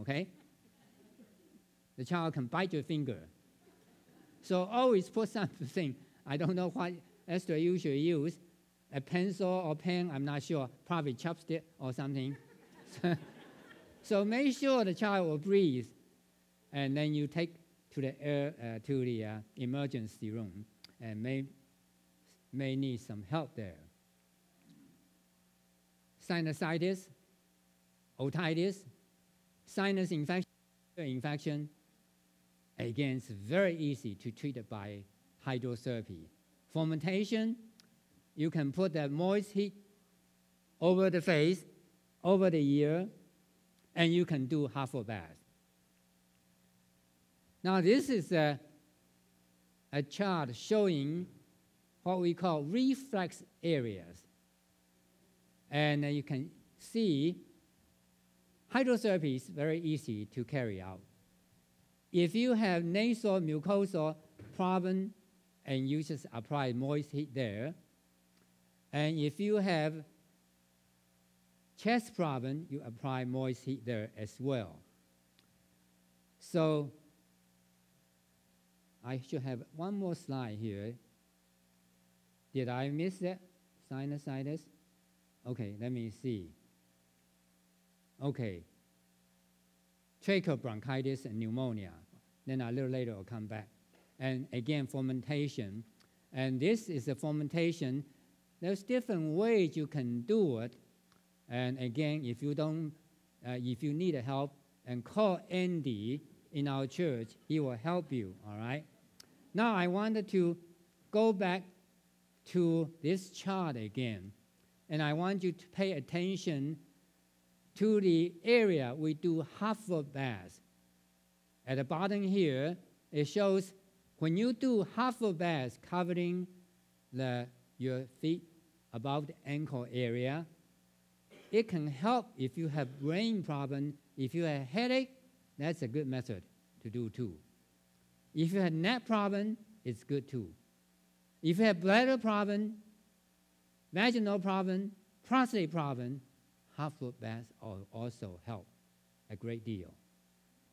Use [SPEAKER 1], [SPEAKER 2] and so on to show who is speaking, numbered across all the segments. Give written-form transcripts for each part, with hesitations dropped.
[SPEAKER 1] okay? The child can bite your finger. So always put something, I don't know what Esther usually use, a pencil or pen, I'm not sure, probably chopstick or something. So make sure the child will breathe, and then you take to the emergency room, and may need some help there. Sinusitis, otitis, sinus infection, again, it's very easy to treat it by hydrotherapy. Fermentation, you can put that moist heat over the face, over the ear, and you can do half a bath. Now, this is a chart showing what we call reflex areas. And you can see hydrotherapy is very easy to carry out. If you have nasal mucosal problem, and you just apply moist heat there, and if you have chest problem, you apply moist heat there as well. So I should have one more slide here. Did I miss that? Sinusitis? Okay, let me see. Okay. Tracheal bronchitis and pneumonia. Then a little later I'll come back. And again, fermentation. And this is a fermentation. There's different ways you can do it. And again, if you need help, and call Andy in our church, he will help you, all right? Now I wanted to go back to this chart again. And I want you to pay attention to the area we do half a bath. At the bottom here, it shows when you do half a bath covering your feet above the ankle area, it can help if you have brain problem. If you have headache, that's a good method to do too. If you have neck problem, it's good too. If you have bladder problem, vaginal problem, prostate problem, half a bath also help a great deal.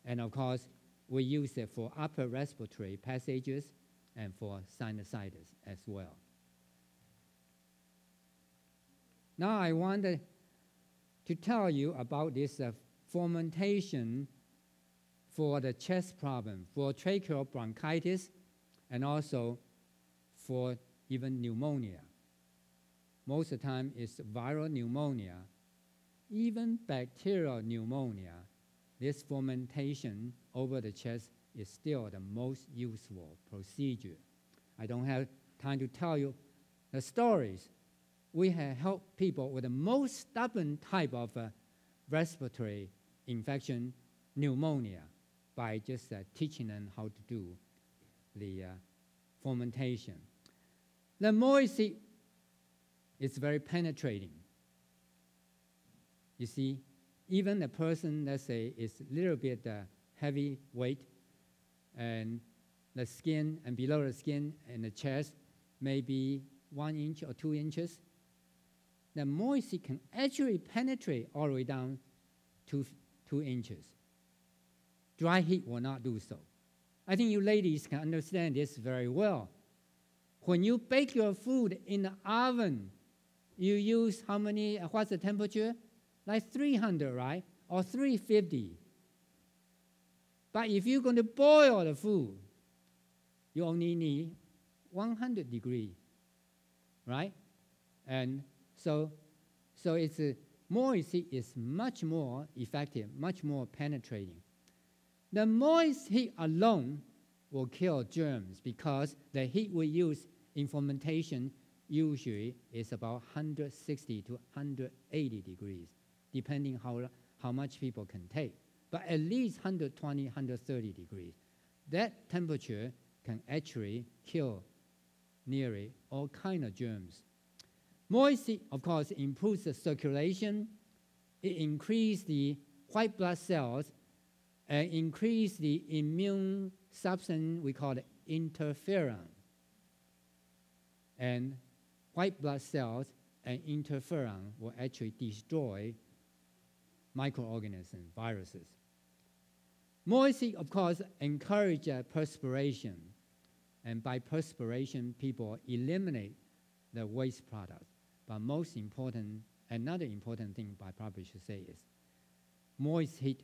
[SPEAKER 1] And of course, we use it for upper respiratory passages and for sinusitis as well. Now I wanted to tell you about this fermentation for the chest problem, for tracheal bronchitis, and also for even pneumonia. Most of the time it's viral pneumonia, even bacterial pneumonia. This fermentation over the chest is still the most useful procedure. I don't have time to tell you the stories. We have helped people with the most stubborn type of respiratory infection, pneumonia, by just teaching them how to do the fermentation. The moist heat is very penetrating. You see, even a person, let's say, is a little bit heavy weight, and the skin and below the skin and the chest may be 1 inch or 2 inches, the moist heat can actually penetrate all the way down to 2 inches. Dry heat will not do so. I think you ladies can understand this very well. When you bake your food in the oven, you use how many, what's the temperature? Like 300, right? Or 350. But if you're going to boil the food, you only need 100 degrees, right? And so it's moist heat is much more effective, much more penetrating. The moist heat alone will kill germs because the heat we use in fermentation usually is about 160 to 180 degrees, depending how much people can take. But at least 120, 130 degrees. That temperature can actually kill nearly all kinds of germs. Moist heat, of course, improves the circulation. It increases the white blood cells and increases the immune substance we call interferon. And white blood cells and interferon will actually destroy microorganisms, viruses. Moist heat, of course, encourage perspiration. And by perspiration, people eliminate the waste product. But most important, another important thing I probably should say is moist heat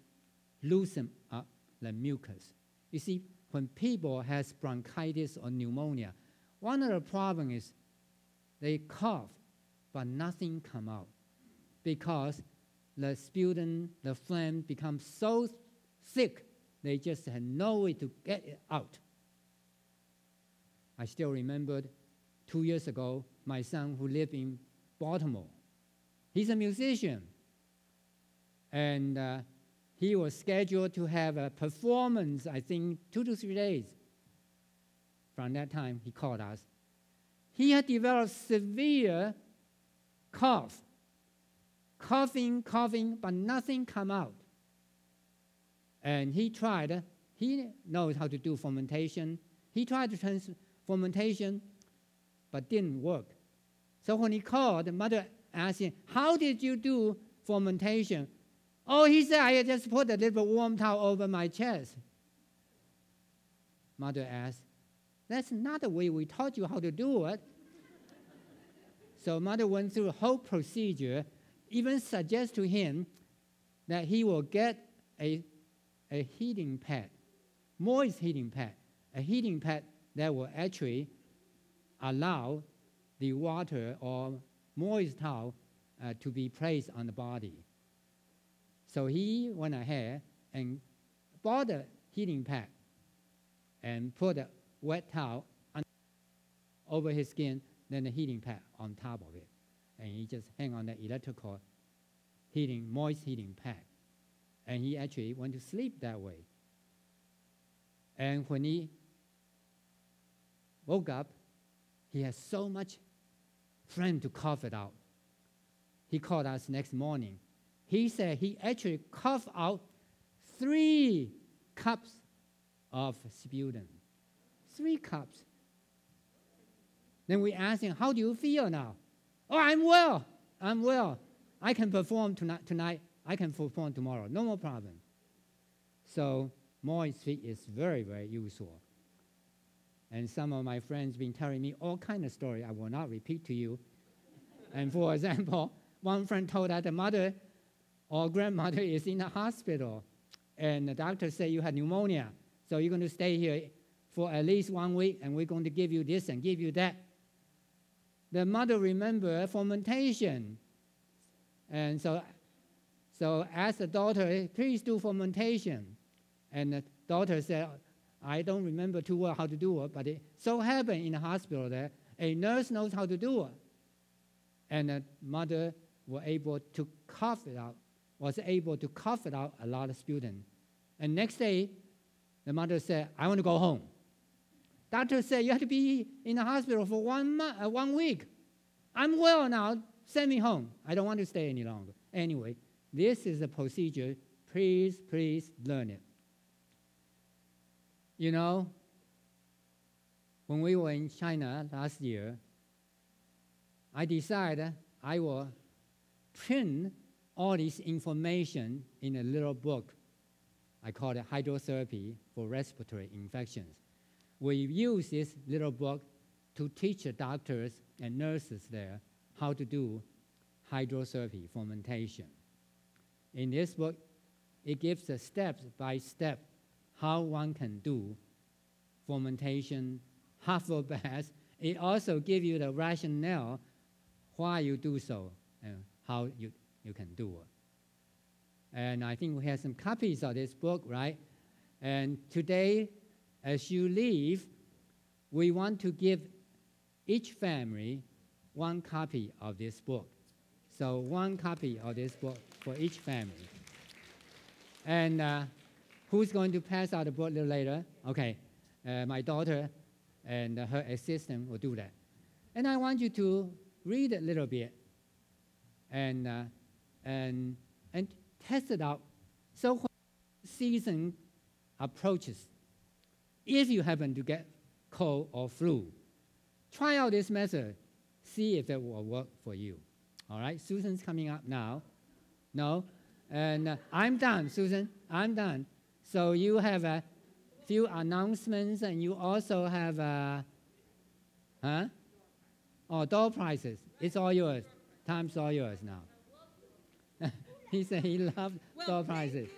[SPEAKER 1] loosen up the mucus. You see, when people has bronchitis or pneumonia, one of the problems is they cough, but nothing come out because the sputum, the phlegm becomes so thick, they just have no way to get it out. I still remembered 2 years ago, my son who lived in Baltimore, he's a musician, and he was scheduled to have a performance, I think, 2 to 3 days. From that time, he called us. He had developed severe cough, coughing, but nothing come out. And he knows how to do fermentation. He tried to transfer fermentation, but didn't work. So when he called, the mother asked him, how did you do fermentation? Oh, he said, I just put a little warm towel over my chest. Mother asked, that's not the way we taught you how to do it. So mother went through the whole procedure, even suggest to him that he will get a heating pad, moist heating pad, a heating pad that will actually allow the water or moist towel to be placed on the body. So he went ahead and bought a heating pad and put a wet towel over his skin, then the heating pad on top of it. And he just hang on the electrical heating, moist heating pad. And he actually went to sleep that way. And when he woke up, he had so much phlegm to cough it out. He called us next morning. He said he actually coughed out 3 cups of sputum. 3 cups. Then we asked him, how do you feel now? Oh, I'm well. I can perform tonight. I can perform tomorrow. No more problem. So moist heat is very, very useful. And some of my friends been telling me all kind of stories I will not repeat to you. And for example, one friend told that the mother or grandmother is in the hospital, and the doctor said you had pneumonia, so you're going to stay here for at least 1 week, and we're going to give you this and give you that. The mother remembered fermentation, and so asked the daughter, please do fermentation. And the daughter said, I don't remember too well how to do it, but it so happened in the hospital that a nurse knows how to do it. And the mother was able to cough it out a lot of sputum. And next day, the mother said, I want to go home. Doctor said, you have to be in the hospital for 1 week. I'm well now, send me home. I don't want to stay any longer. Anyway, this is the procedure. Please learn it. You know, when we were in China last year, I decided I will print all this information in a little book. I call it Hydrotherapy for Respiratory Infections. We use this little book to teach the doctors and nurses there how to do hydrotherapy, fermentation. In this book, it gives a step-by-step how one can do fermentation, herbal baths. It also gives you the rationale why you do so and how you can do it. And I think we have some copies of this book, right? And today, as you leave, we want to give each family 1 copy of this book. So 1 copy of this book for each family. And who's going to pass out the book a little later? Okay, my daughter and her assistant will do that. And I want you to read a little bit and test it out. So when season approaches, if you happen to get cold or flu, try out this method. See if it will work for you. All right, Susan's coming up now. No? And I'm done, Susan. I'm done. So you have a few announcements, and you also have door prizes. It's all yours. Time's all yours now. He said he loved door prizes.